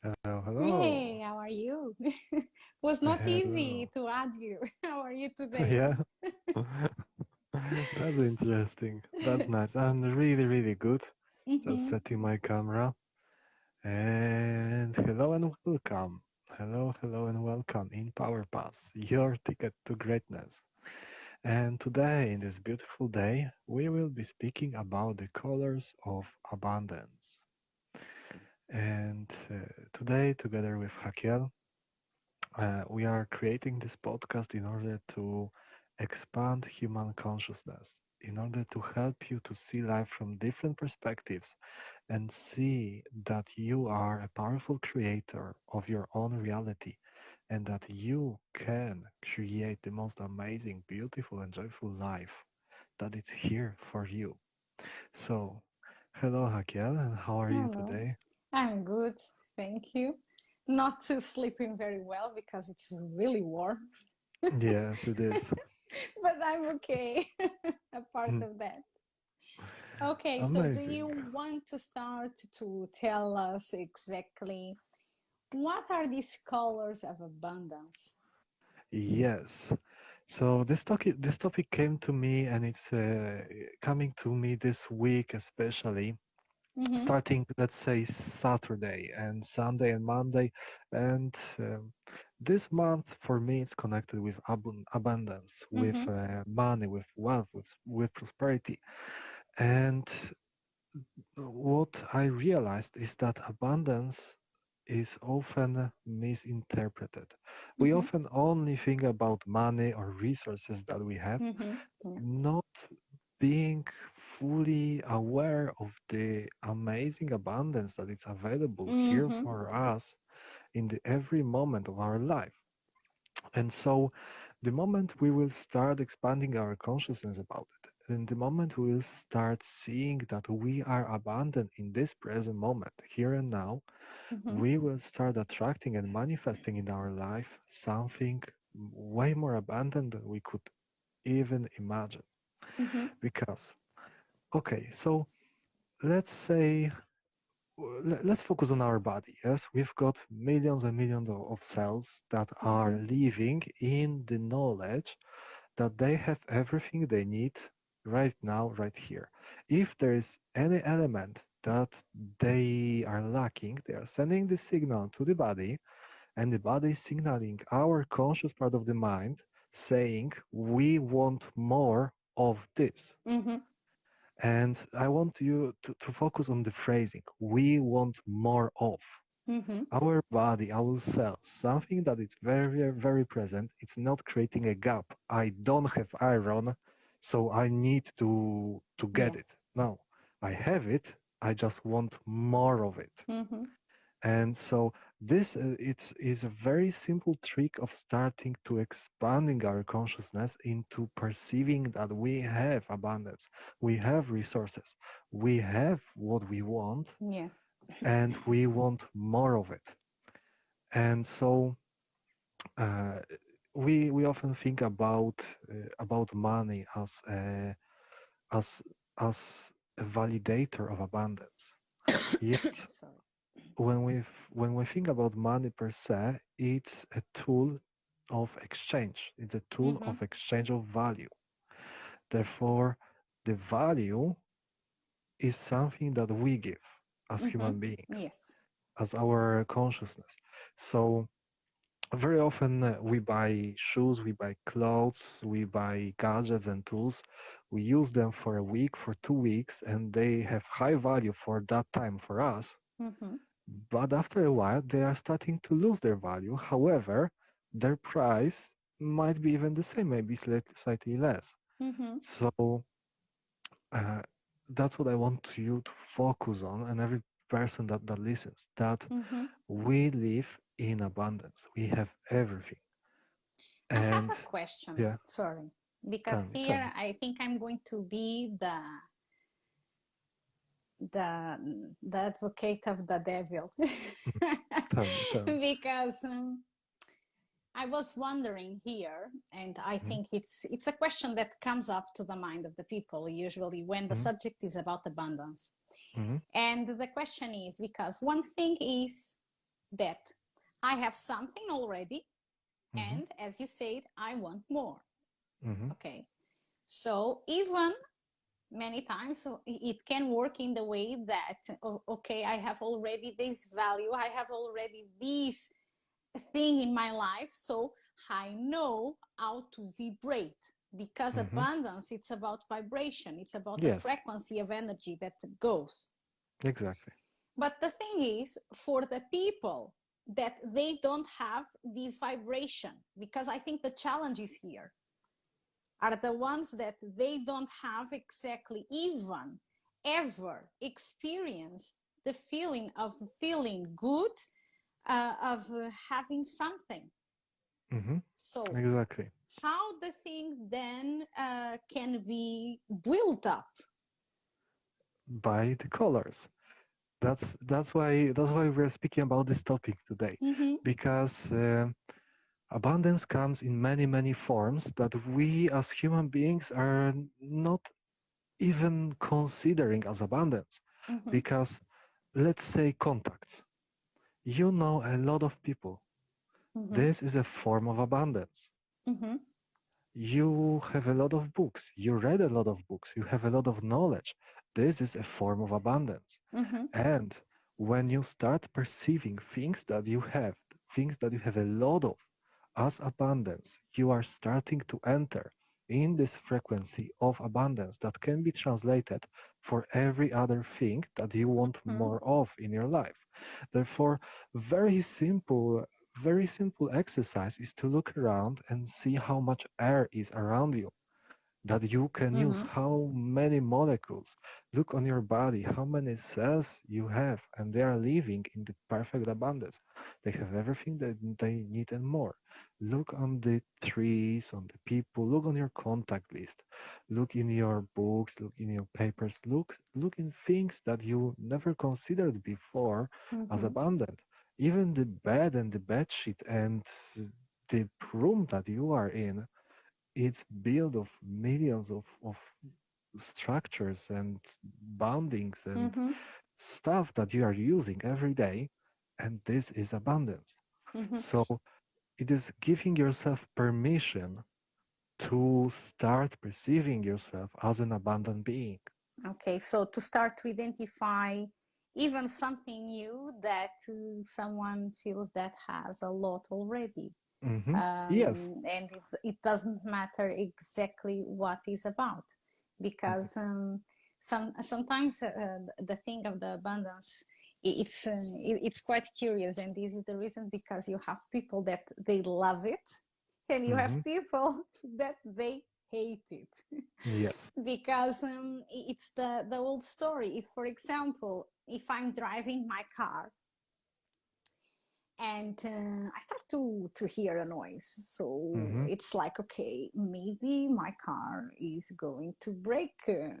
Hello, Hey, hello. how are you? Was not easy Hello. to add you. How are you today? Yeah, that's interesting. That's nice. I'm really, really good. Just Mm-hmm. setting my camera. And hello and welcome. Hello and welcome in PowerPass, your ticket to greatness. And today, in this beautiful day, we will be speaking about the colors of abundance. And today, together with Hakiel, we are creating this podcast in order to expand human consciousness, in order to help you to see life from different perspectives and see that you are a powerful creator of your own reality and that you can create the most amazing, beautiful, and joyful life that is here for you. So, hello, Hakiel, and how are you Hello. today? I'm good, thank you. Not sleeping very well because it's really warm, Yes, it is. but I'm okay. A part of that. Okay, so do you Amazing. want to start to tell us exactly what are these colors of abundance? Yes. So this topic came to me, and it's coming to me this week, especially Mm-hmm. starting, let's say, Saturday and Sunday and Monday, and this month for me it's connected with abundance, with Mm-hmm. money, with wealth, with prosperity. And what I realized is that abundance is often misinterpreted. We Mm-hmm. often only think about money or resources that we have, Mm-hmm. Yeah. not being fully aware of the amazing abundance that is available here Mm-hmm. for us in the every moment of our life. And so, the moment we will start expanding our consciousness about it, and the moment we will start seeing that we are abundant in this present moment, here and now, Mm-hmm. we will start attracting and manifesting in our life something way more abundant than we could even imagine. Mm-hmm. Because, okay, so let's say, let's focus on our body. Yes, we've got millions and millions of cells that are Mm-hmm. living in the knowledge that they have everything they need right now, right here. If there is any element that they are lacking, they are sending the signal to the body, and the body is signaling our conscious part of the mind, saying, we want more of this. Mm-hmm. And I want you to focus on the phrasing, we want more of. Mm-hmm. Our body, our cells, something that is very, very present. It's not creating a gap. I don't have iron, so I need to get it. Yes. No, I have it. I just want more of it. Mm-hmm. And so this it's is a very simple trick of starting to expanding our consciousness into perceiving that we have abundance, we have resources, we have what we want, Yes. and we want more of it. And so uh, we often think about money as as a validator of abundance. Yet Sorry. when we think about money per se, it's a tool of exchange. It's a tool Mm-hmm. of exchange of value. Therefore, the value is something that we give as Mm-hmm. human beings, Yes. as our consciousness. So very often we buy shoes, we buy clothes, we buy gadgets and tools. We use them for a week, for 2 weeks, and they have high value for that time for us. Mm-hmm. But after a while, they are starting to lose their value. However, their price might be even the same, maybe slightly less. Mm-hmm. So uh, that's what I want you to focus on, and every person that listens, that Mm-hmm. we live in abundance. We have everything. I have And a question. yeah, Sorry. Because tell here me. I think I'm going to be the advocate of the devil. Tell me. Because I was wondering here, and I Mm-hmm, think it's a question that comes up to the mind of the people usually when the mm-hmm, subject is about abundance. mm-hmm, And the question is because one thing is that I have something already, Mm-hmm. and as you said, I want more. Mm-hmm. Okay. So even many times so it can work in the way that okay, I have already this value, I have already this thing in my life, so I know how to vibrate, because Mm-hmm. abundance, it's about vibration, it's about the Yes, frequency of energy that goes. exactly. But the thing is, for the people that they don't have this vibration, because I think the challenge is here, are the ones that they don't have exactly even ever experienced the feeling of feeling good, of having something. Mm-hmm. So Exactly. how the thing then can be built up? By the colors. That's why we're speaking about this topic today, Mm-hmm, because abundance comes in many forms that we as human beings are not even considering as abundance. mm-hmm, Because let's say contacts. You know a lot of people. mm-hmm, This is a form of abundance. mm-hmm, You have a lot of books. You read a lot of books. You have a lot of knowledge. This is a form of abundance. mm-hmm, And when you start perceiving things that you have a lot of, as abundance, you are starting to enter in this frequency of abundance that can be translated for every other thing that you want mm-hmm, more of in your life. Therefore, very simple, very simple exercise is to look around and see how much air is around you that you can use, mm-hmm, how many molecules. Look on your body, how many cells you have, and they are living in the perfect abundance. They have everything that they need and more. Look on the trees, on the people, look on your contact list, look in your books, look in your papers, look in things that you never considered before as mm-hmm, abundant. Even the bed and the bed sheet and the room that you are in, it's built of millions of structures and boundings and mm-hmm, stuff that you are using every day, and this is abundance. mm-hmm. So it is giving yourself permission to start perceiving yourself as an abundant being. Okay, so to start to identify even something new that someone feels that has a lot already. Yes. And it doesn't matter exactly what is about, because sometimes the thing of the abundance, it's quite curious, and this is the reason, because you have people that they love it, and you have Mm-hmm. people that they hate it. Yes. Because it's the old story. If, for example, if I'm driving my car and I start to hear a noise, so Mm-hmm. it's like, okay, maybe my car is going to break. Yeah.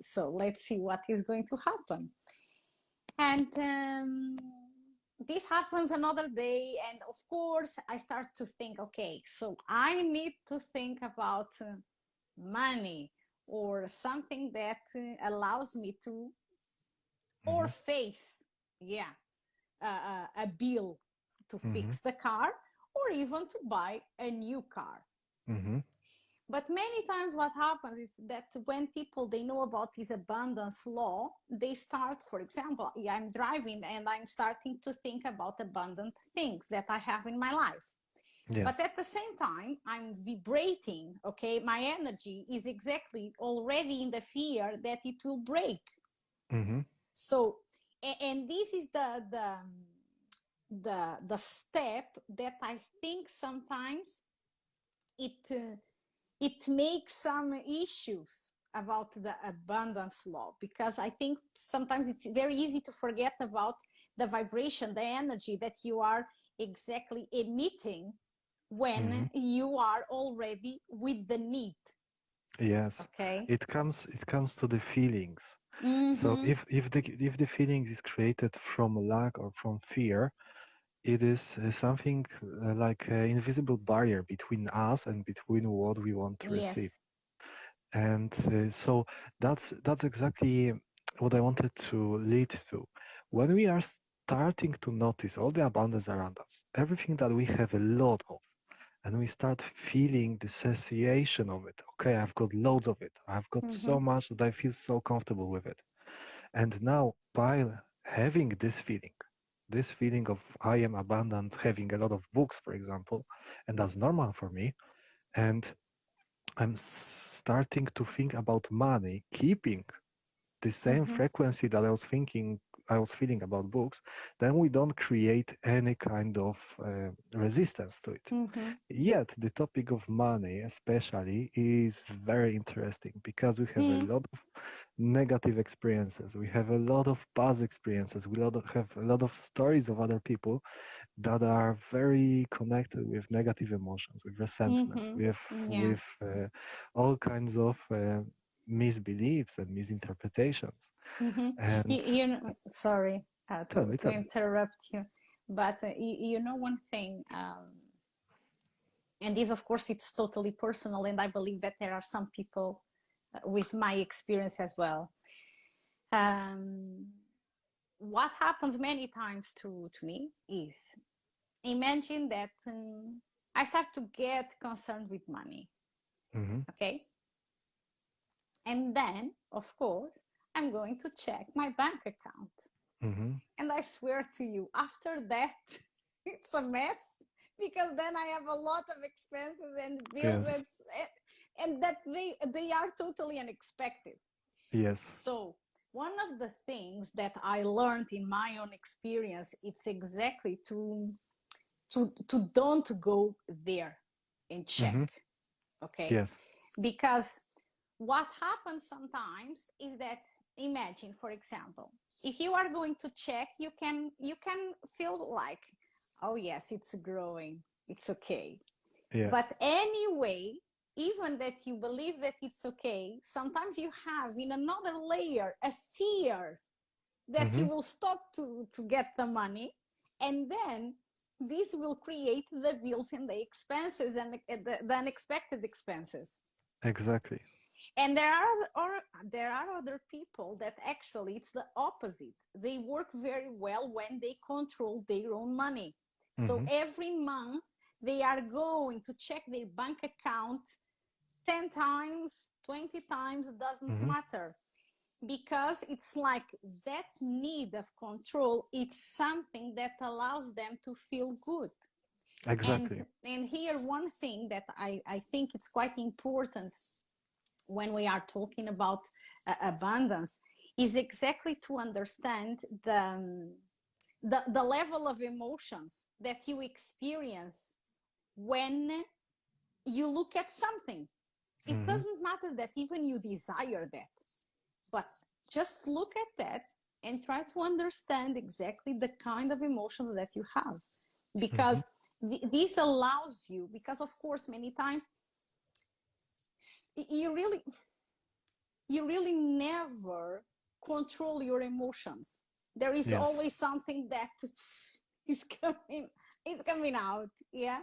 So let's see what is going to happen. And this happens another day, and of course, I start to think, okay, so I need to think about money, or something that allows me to, or Mm-hmm. face, yeah, a bill to Mm-hmm. fix the car, or even to buy a new car. Mm-hmm. But many times what happens is that when people they know about this abundance law, they start, for example, yeah, I'm driving and I'm starting to think about abundant things that I have in my life. But Yes. at the same time, I'm vibrating, okay? My energy is exactly already in the fear that it will break. Mm-hmm. So, and this is the step that I think sometimes it it makes some issues about the abundance law, because I think sometimes it's very easy to forget about the vibration, the energy that you are exactly emitting Mm-hmm. when you are already with the need. Yes. Okay. It comes to the feelings. So Mm-hmm. if the feelings is created from lack or from fear, it is something like an invisible barrier between us and between what we want to receive. Yes. And so that's exactly what I wanted to lead to. When we are starting to notice all the abundance around us, everything that we have a lot of, and we start feeling the satiation of it. Okay, I've got loads of it. I've got Mm-hmm. so much that I feel so comfortable with it. And now, by having this feeling of I am abundant, having a lot of books, for example, and that's normal for me, and I'm starting to think about money, keeping the same Mm-hmm. frequency that I was feeling about books, then we don't create any kind of resistance to it. Mm-hmm. Yet, the topic of money, especially, is very interesting because we have a Yeah. lot of negative experiences. We have a lot of past experiences. Have a lot of stories of other people that are very connected with negative emotions, with resentments, Mm-hmm. Yeah. with all kinds of misbeliefs and misinterpretations. Mm-hmm. And Sorry to tell me. interrupt you, but you know one thing, and this, of course, it's totally personal, and I believe that there are some people with my experience as well. Um, what happens many times to me is imagine that I start to get concerned with money, Hmm. okay? And then, of course, I'm going to check my bank account. Hmm. And I swear to you, after that, it's a mess because then I have a lot of expenses and bills Yes. and that they are totally unexpected. Yes. So one of the things that I learned in my own experience, it's exactly to don't go there and check, Hmm. okay? Yes. Because what happens sometimes is that, imagine, for example, if you are going to check, you can feel like, oh yes, it's growing, it's okay. Yeah. But anyway, even that you believe that it's okay, sometimes you have in another layer a fear that Hmm. you will stop to get the money, and then this will create the bills and the expenses and the unexpected expenses. Exactly. And there are other people that actually it's the opposite. They work very well when they control their own money. So Hmm. every month they are going to check their bank account 10 times, 20 times, doesn't Hmm. matter, because it's like that need of control, it's something that allows them to feel good. and Exactly. and here one thing that I think it's quite important when we are talking about abundance is exactly to understand the level of emotions that you experience when you look at something. It Hmm. doesn't matter that even you desire that, but just look at that and try to understand exactly the kind of emotions that you have, Hmm. because this allows you, because of course many times you really you really never control your emotions. There is Yes. always something that is coming out, yeah.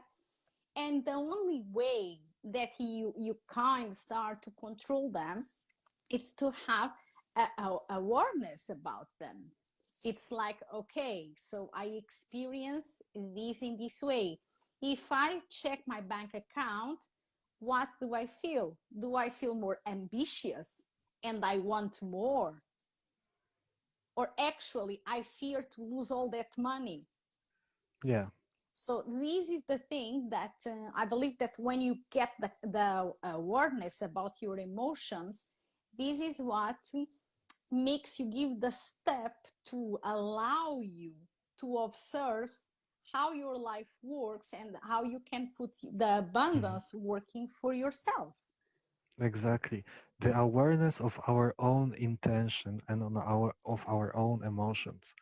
And the only way that you kind of start to control them is to have a awareness about them. It's like, okay, so I experience this in this way. If I check my bank account, what do I feel? Do I feel more ambitious and I want more? Or actually, I fear to lose all that money? Yeah. So this is the thing that I believe that when you get the awareness about your emotions, this is what makes you give the step to allow you to observe how your life works and how you can put the Hmm. abundance working for yourself. Exactly. The awareness of our own intention and on our of our own emotions.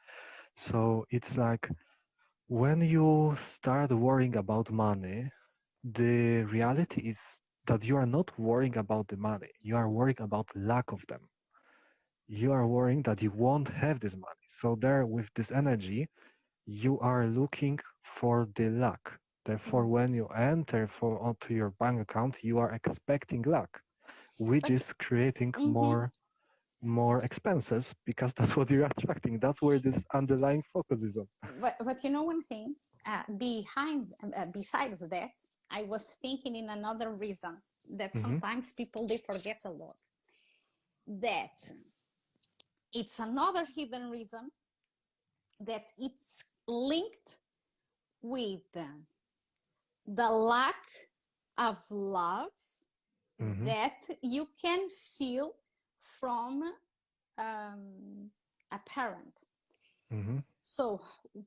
So it's like when you start worrying about money, the reality is that you are not worrying about the money. You are worrying about lack of them. You are worrying that you won't have this money. So there, with this energy, you are looking for the luck. Therefore, Mm. when you enter onto your bank account, you are expecting luck, which But is creating mhm, more. more expenses because that's what you're attracting. That's where this underlying focus is on. But you know one thing, besides that, I was thinking in another reason that Mm-hmm. sometimes people they forget a lot. That it's another hidden reason that it's linked with the lack of love Mm-hmm. that you can feel from a parent. Mm-hmm. So,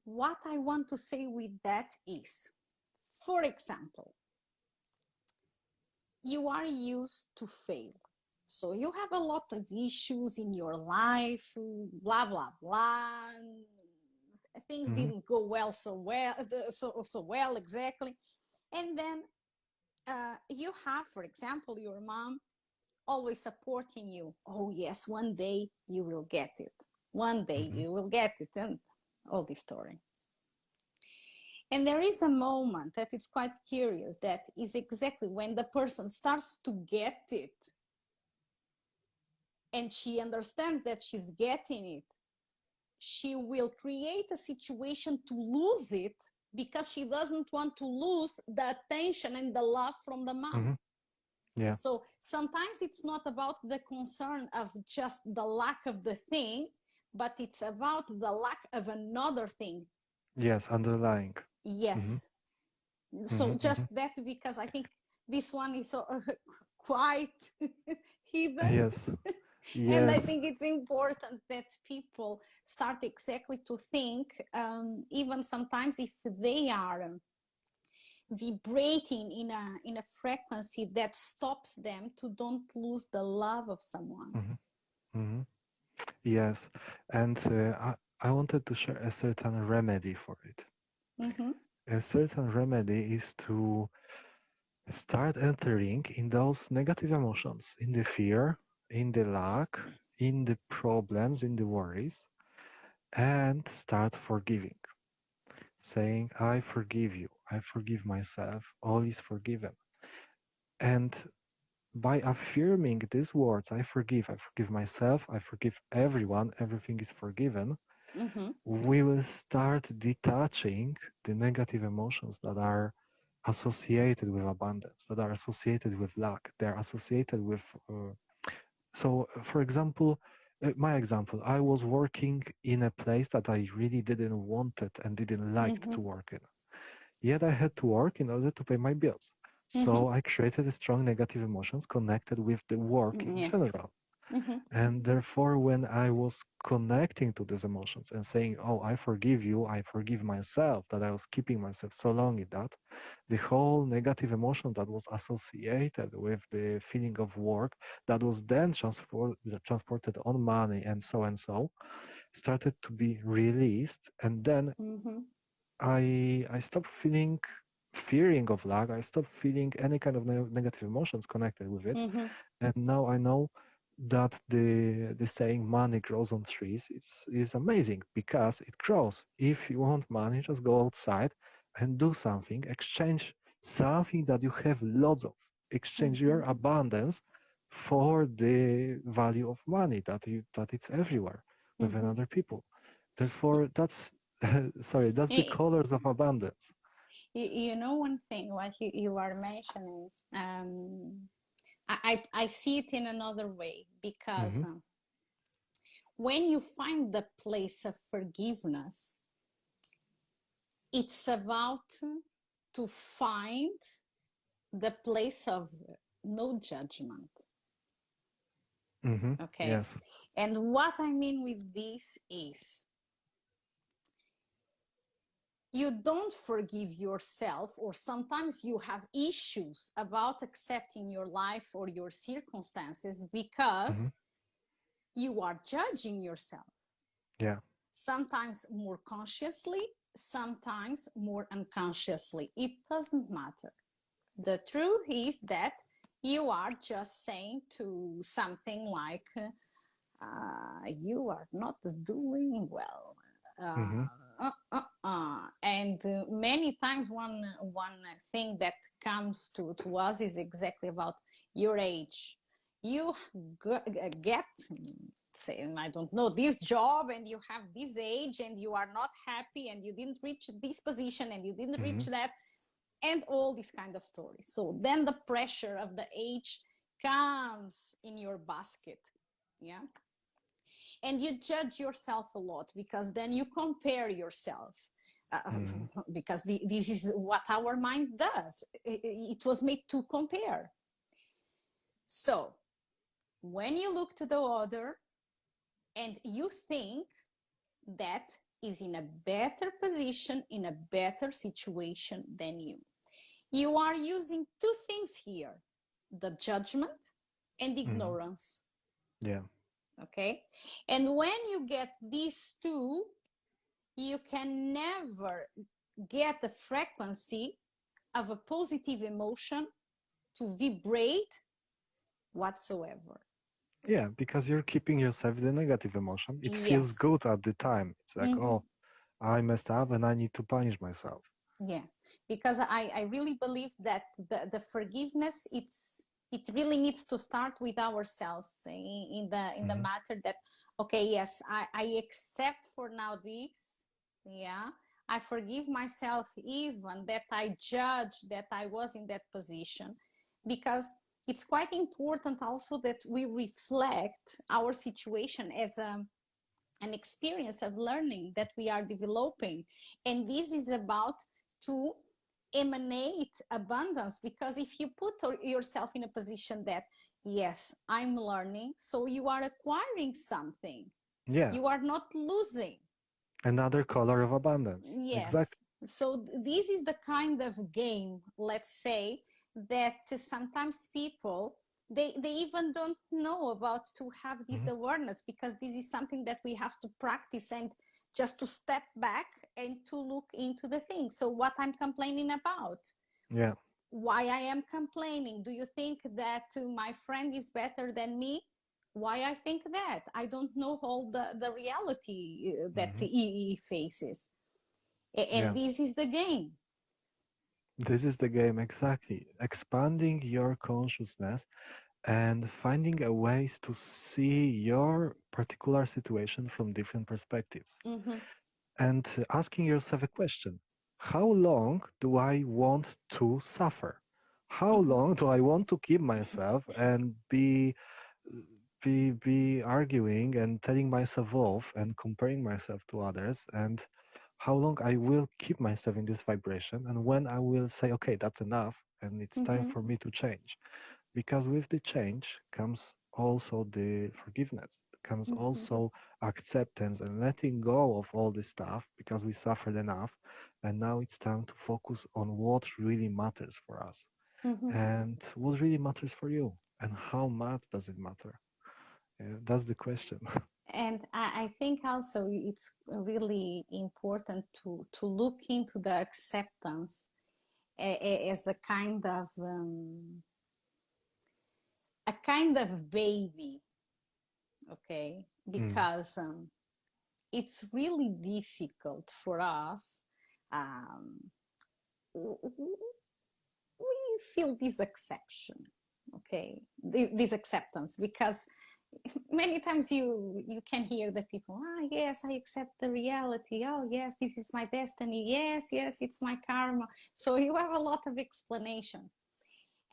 what I want to say with that is, for example, you are used to fail. So you have a lot of issues in your life, blah blah blah. Things Mm-hmm. didn't go so well exactly, and then you have, for example, your mom always supporting you. Oh yes, one day you will get it. One day Mm-hmm. you will get it, and all this story. And there is a moment that is quite curious that is exactly when the person starts to get it and she understands that she's getting it, she will create a situation to lose it because she doesn't want to lose the attention and the love from the Mm-hmm. mom. Yeah. So sometimes it's not about the concern of just the lack of the thing, but it's about the lack of another thing. Yes, underlying. Mm-hmm. Yes. Mm-hmm. So Mm-hmm. just that, because I think this one is so, quite hidden. Yes. And I Yes. think it's important that people start exactly to think, even sometimes if they are vibrating in a frequency that stops them to don't lose the love of someone. Mm-hmm. Mm-hmm. Yes. And I wanted to share a certain remedy for it. Mm-hmm, A certain remedy is to start entering in those negative emotions, in the fear, in the lack, in the problems, in the worries, and start forgiving. Saying, I forgive you, I forgive myself, all is forgiven. And by affirming these words, I forgive myself, I forgive everyone, everything is forgiven, mm-hmm, we will start detaching the negative emotions that are associated with abundance, that are associated with lack, they're associated with. For example, my example, I was working in a place that I really didn't want it and didn't like mm-hmm, to work in. Yet I had to work in order to pay my bills. mm-hmm. So I created a strong negative emotions connected with the work in Yes. general. Mm-hmm, And therefore, when I was connecting to these emotions and saying, oh, I forgive you, I forgive myself, that I was keeping myself so long in that, the whole negative emotion that was associated with the feeling of work, that was then transported on money and so, started to be released. And then mm-hmm, I stopped fearing of lack. I stopped feeling any kind of negative emotions connected with it. mm-hmm, And now I know that the saying money grows on trees is amazing because it grows. If you want money, just go outside and do something, exchange something that you have lots of, exchange mm-hmm, your abundance for the value of money that it's everywhere with mm-hmm. another people. Therefore, that's sorry, that's the Y- colors of abundance. you know one thing, what you are mentioning, I see it in another way because Hmm. when you find the place of forgiveness, it's about to find the place of no judgment. Hmm. Okay. Yes. And what I mean with this is you don't forgive yourself, or sometimes you have issues about accepting your life or your circumstances Hmm. because you are judging yourself. Yeah. Sometimes more consciously, sometimes more unconsciously. It doesn't matter. The truth is that you are just saying to something like, you are not doing well. Hmm. And many times one thing that comes to us is exactly about your age. You get say, I don't know, this job, and you have this age, and you are not happy, and you didn't reach this position, and you didn't Mm-hmm. reach that, and all these kind of stories. So then the pressure of the age comes in your basket. Yeah. And you judge yourself a lot, because then you compare yourself. Mm-hmm. Because this is what our mind does. It was made to compare. So when you look to the other and you think that is in a better position, in a better situation than you, you are using two things here: the judgment and Mm-hmm. ignorance. Yeah. Okay. And when you get these two, you can never get the frequency of a positive emotion to vibrate whatsoever. Yeah, because you're keeping yourself the negative emotion. It feels Yes. good at the time. It's like, Mm-hmm. oh, I messed up and I need to punish myself. Yeah, because I really believe that the forgiveness, it really needs to start with ourselves, in the Mm-hmm. matter that, okay, yes, I accept for now this. Yeah, I forgive myself even that I judge that I was in that position, because it's quite important also that we reflect our situation as an experience of learning that we are developing. And this is about to emanate abundance, because if you put yourself in a position that, yes, I'm learning, so you are acquiring something, Yeah, you are not losing. another color of abundance. Yes. Exactly. So this is the kind of game, let's say, that sometimes people, they even don't know about to have this Mm-hmm. awareness, because this is something that we have to practice, and just to step back and to look into the thing. So what I'm complaining about, Yeah. why I am complaining, do you think that my friend is better than me? Why I think that? I don't know all the reality that Mm-hmm. he faces. And Yeah. this is the game. This is the game exactly. Expanding your consciousness and finding a ways to see your particular situation from different perspectives. Mm-hmm, And asking yourself a question: how long do I want to suffer? How mm-hmm, long do I want to keep myself and be arguing and telling myself off and comparing myself to others, and how long I will keep myself in this vibration, and when I will say, okay, that's enough and it's time mm-hmm, for me to change. Because with the change comes also the forgiveness, comes mm-hmm, also acceptance and letting go of all this stuff, because we suffered enough and now it's time to focus on what really matters for us, mm-hmm. and what really matters for you, and how much does it matter. That's the question. And I think also it's really important to look into the acceptance as a kind of baby, okay? Mm, Because it's really difficult for us. Um, we feel this exception, okay, this acceptance, because many times you can hear the people, ah, yes, I accept the reality, oh yes, this is my destiny, yes, yes, it's my karma. So you have a lot of explanation.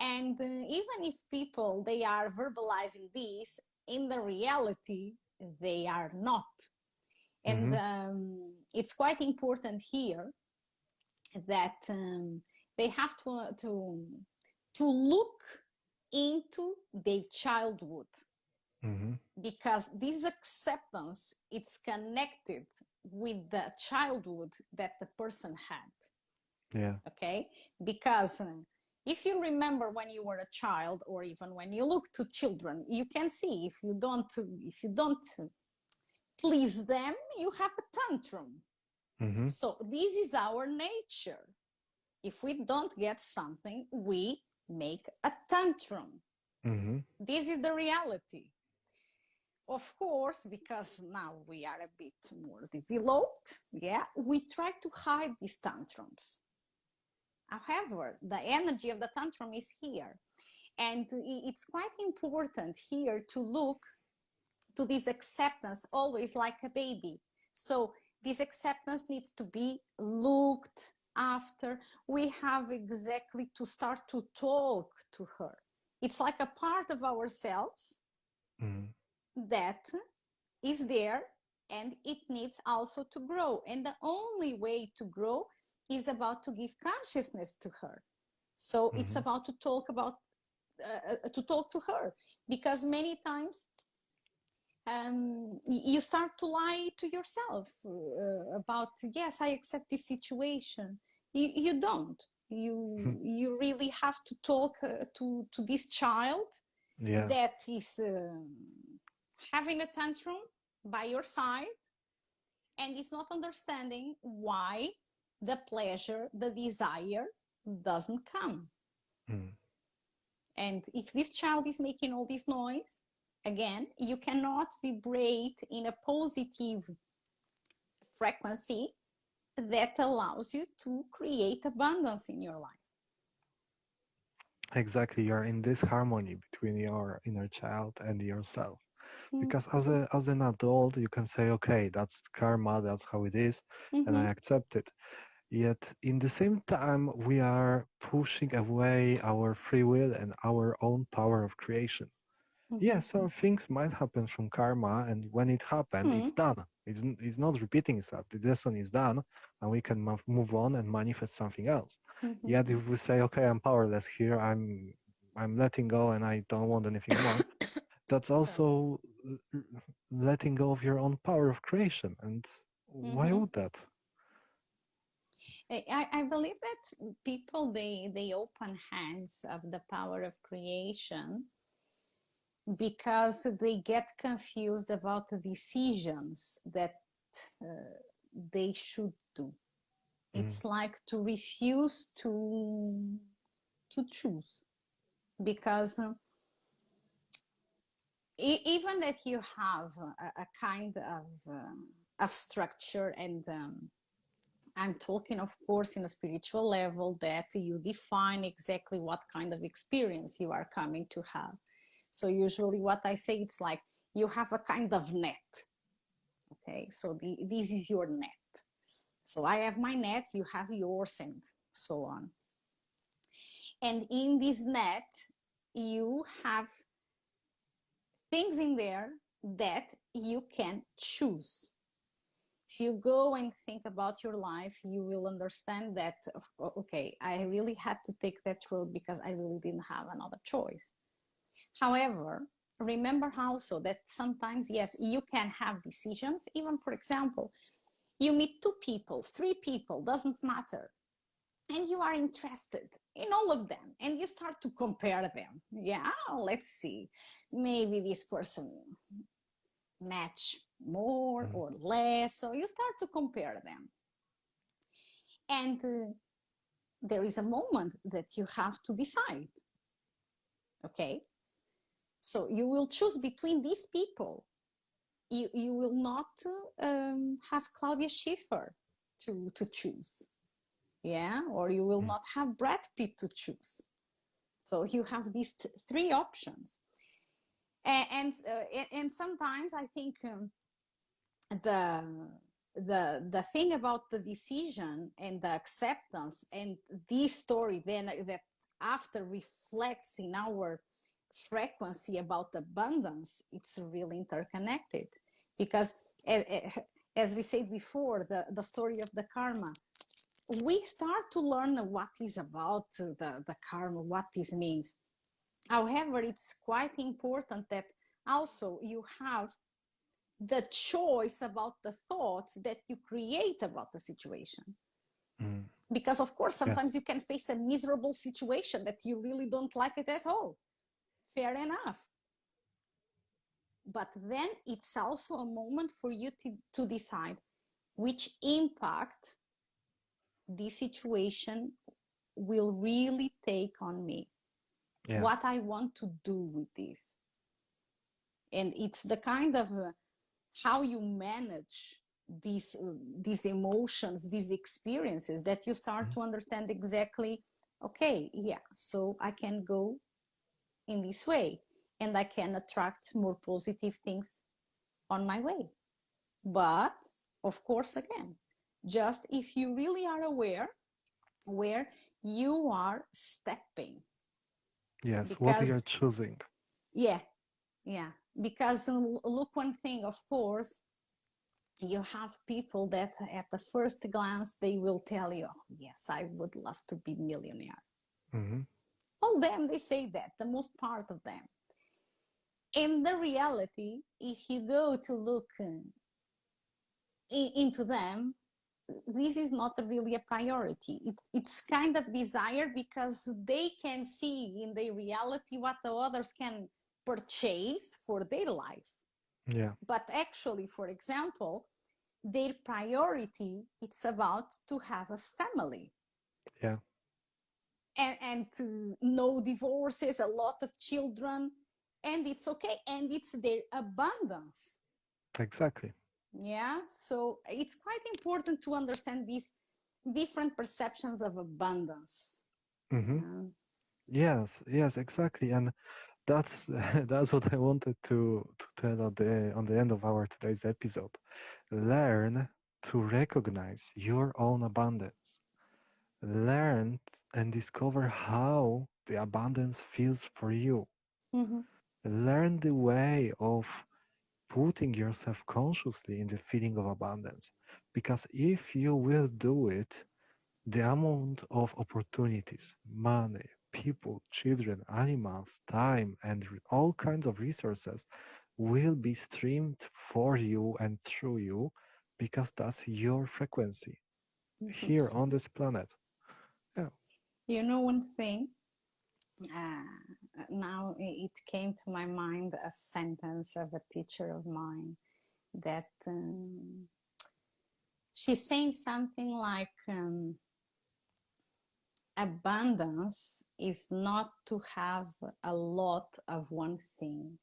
And even if people, they are verbalizing this, in the reality they are not. And mm-hmm, it's quite important here that they have to look into their childhood, mm-hmm, because this acceptance, it's connected with the childhood that the person had. yeah, Okay, because if you remember when you were a child, or even when you look to children, you can see, if you don't please them, you have a tantrum. mm-hmm, So this is our nature. If we don't get something, we make a tantrum. mm-hmm, This is the reality. Of course, because now we are a bit more developed, yeah, we try to hide these tantrums. However, the energy of the tantrum is here. And it's quite important here to look to this acceptance, always like a baby. So this acceptance needs to be looked after. We have exactly to start to talk to her. It's like a part of ourselves Mm. that is there, and it needs also to grow. And the only way to grow is about to give consciousness to her. So it's Mm-hmm. about to talk to her, because many times you start to lie to yourself about, yes, I accept this situation. You don't. You really have to talk to this child Yeah. that is having a tantrum by your side and is not understanding why the pleasure, the desire doesn't come. Mm. And if this child is making all this noise, again, you cannot vibrate in a positive frequency that allows you to create abundance in your life. Exactly. You're in this harmony between your inner child and yourself. Because Mm-hmm. as an adult, you can say, okay, that's karma, that's how it is, and Mm-hmm. I accept it. Yet, in the same time, we are pushing away our free will and our own power of creation. Yeah, Mm-hmm. some things might happen from karma, and when it happened, it's done. It's not repeating itself. The lesson is done, and we can move on and manifest something else. Mm-hmm. Yet, if we say, okay, I'm powerless here, I'm letting go, and I don't want anything more, that's Sorry. also letting go of your own power of creation. And why Mm-hmm. would that? I believe that people, they open hands of the power of creation because they get confused about the decisions that uh, they should do. Mm, It's like to refuse to choose, because even that you have a kind of structure, and I'm talking, of course, in a spiritual level, that you define exactly what kind of experience you are coming to have. So usually what I say, it's like you have a kind of net. Okay, so this is your net. So I have my net, you have yours, and so on. And in this net, you have things in there that you can choose. If you go and think about your life, you will understand that, okay, I really had to take that road because I really didn't have another choice. However, remember also that sometimes, yes, you can have decisions. Even, for example, you meet two people, three people, doesn't matter, and you are interested in all of them, and you start to compare them. Yeah, let's see, maybe this person match more mm, or less, so you start to compare them. And there is a moment that you have to decide. Okay, so you will choose between these people. You will not have Claudia Schiffer to choose, yeah, or you will mm, not have Brad Pitt to choose. So you have these three options. And sometimes I think the the thing about the decision and the acceptance and this story then that after reflects in our frequency about abundance, it's really interconnected, because as we said before, the story of the karma, we start to learn what is about the karma, what this means. However, it's quite important that also you have the choice about the thoughts that you create about the situation. mm. Because, of course, Yeah, sometimes you can face a miserable situation that you really don't like it at all. Fair enough. But then it's also a moment for you to decide which impact this situation will really take on me, yeah, what I want to do with this. And it's the kind of how you manage these emotions, these experiences, that you start mm, to understand exactly, okay, yeah, so I can go in this way, and I can attract more positive things. on my way. But of course, again, just if you really are aware where you are stepping, Yes, what because you're choosing. yeah, yeah, because look, one thing, of course, you have people that at the first glance they will tell you, oh, yes, I would love to be millionaire. Hmm. All them, they say that, the most part of them. In the reality, if you go to look into them, this is not really a priority. It's kind of desire because they can see in their reality what the others can purchase for their life. Yeah, But actually, for example, their priority it's about to have a family yeah, and to no divorces, a lot of children, and it's okay, and it's their abundance. exactly. Yeah, so it's quite important to understand these different perceptions of abundance. Hmm. Yeah. Yes, yes, exactly. And that's that's what I wanted to tell on the end of our today's episode. Learn to recognize your own abundance. Learn and discover how the abundance feels for you. Mm-hmm. Learn the way of putting yourself consciously in the feeling of abundance. Because if you will do it, the amount of opportunities, money, people, children, animals, time, and all kinds of resources will be streamed for you and through you because that's your frequency Mm-hmm. here on this planet. Yeah, You know, one thing, now it came to my mind a sentence of a teacher of mine that she's saying something like abundance is not to have a lot of one thing.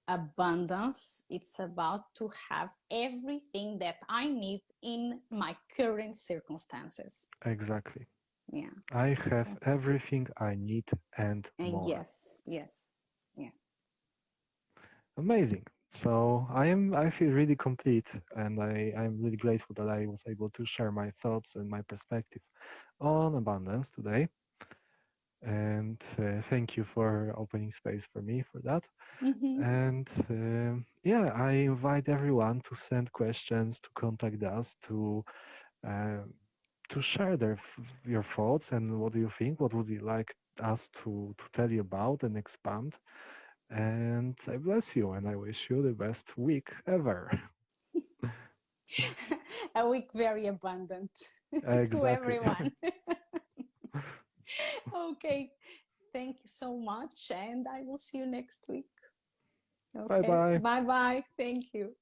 Abundance, it's about to have everything that I need in my current circumstances. exactly. Yeah. I have So, everything I need and more. yes, yes, yeah. Amazing. So I feel really complete and I'm really grateful that I was able to share my thoughts and my perspective on abundance today. And thank you for opening space for me for that. Mm-hmm. And yeah, I invite everyone to send questions, to contact us, um to share your thoughts and what do you think? What would you like us to tell you about and expand? And I bless you and I wish you the best week ever. A week very abundant to Exactly. everyone. Okay. Thank you so much. And I will see you next week. Bye Okay. bye. Bye bye. Thank you.